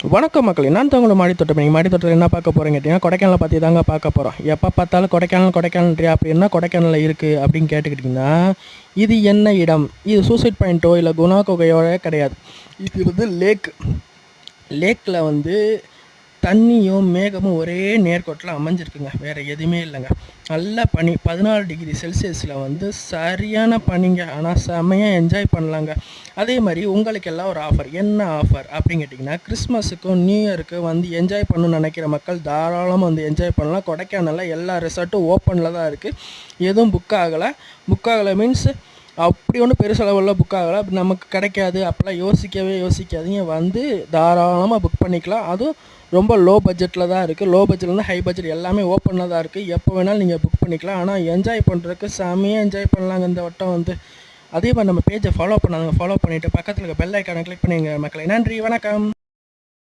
வணக்கம் மக்களே, நான் தான் உங்களை மாடித்தோட்டம். நீங்கள் மாடித்தோட்டத்தில் என்ன பார்க்க போகிறீங்க கேட்டிங்கன்னா, கொடைக்கானலை பற்றி தாங்க பார்க்க போகிறோம். எப்போ பார்த்தாலும் கொடைக்கானல்ன்றியா, அப்படி என்ன கொடைக்கானலில் இருக்குது அப்படின்னு கேட்டுக்கிட்டிங்கன்னா, இது என்ன இடம்? இது சூசைட் பாயிண்ட்டோ இல்லை குணா குகையோட கிடையாது. இது வந்து லேக்கில் வந்து தண்ணியும் மேகமும் ஒரே நேர்கோட்டில் அமைஞ்சிருக்குங்க. வேறு எதுவுமே இல்லைங்க. நல்ல பனி, 14 டிகிரி செல்சியஸில் வந்து சரியான பனிங்க. ஆனால் செம்மையாக என்ஜாய் பண்ணலாங்க. அதே மாதிரி உங்களுக்கு எல்லாம் ஒரு ஆஃபர். என்ன ஆஃபர் அப்படின்னு கேட்டிங்கன்னா, கிறிஸ்மஸுக்கும் நியூ இயருக்கு வந்து என்ஜாய் பண்ணணும்னு நினைக்கிற மக்கள் தாராளமாக வந்து என்ஜாய் பண்ணலாம். கொடைக்கானலில் எல்லா ரெசார்ட்டும் ஓப்பனில் தான் இருக்குது. எதுவும் புக் ஆகலை மீன்ஸ் அப்படி ஒன்றும் பெருசளவில் புக் ஆகலை. நமக்கு கிடைக்காது அப்படிலாம் யோசிக்காதீங்க. வந்து தாராளமாக புக் பண்ணிக்கலாம். அதுவும் ரொம்ப லோ பட்ஜெட்டில் தான் இருக்குது. லோ பட்ஜெட்லேருந்து ஹை பட்ஜெட் எல்லாமே ஓப்பனில் தான் இருக்குது. எப்போ வேணாலும் நீங்கள் புக் பண்ணிக்கலாம். ஆனால் என்ஜாய் பண்ணுறதுக்கு செம்மையாக என்ஜாய் பண்ணலாங்க இந்த வட்டம் வந்து. அதே மாதிரி நம்ம பேஜை ஃபாலோ பண்ணிவிட்டு பக்கத்தில் இருக்க பெல் ஐக்கானை கிளிக் பண்ணிங்க மக்களே. நன்றி, வணக்கம்.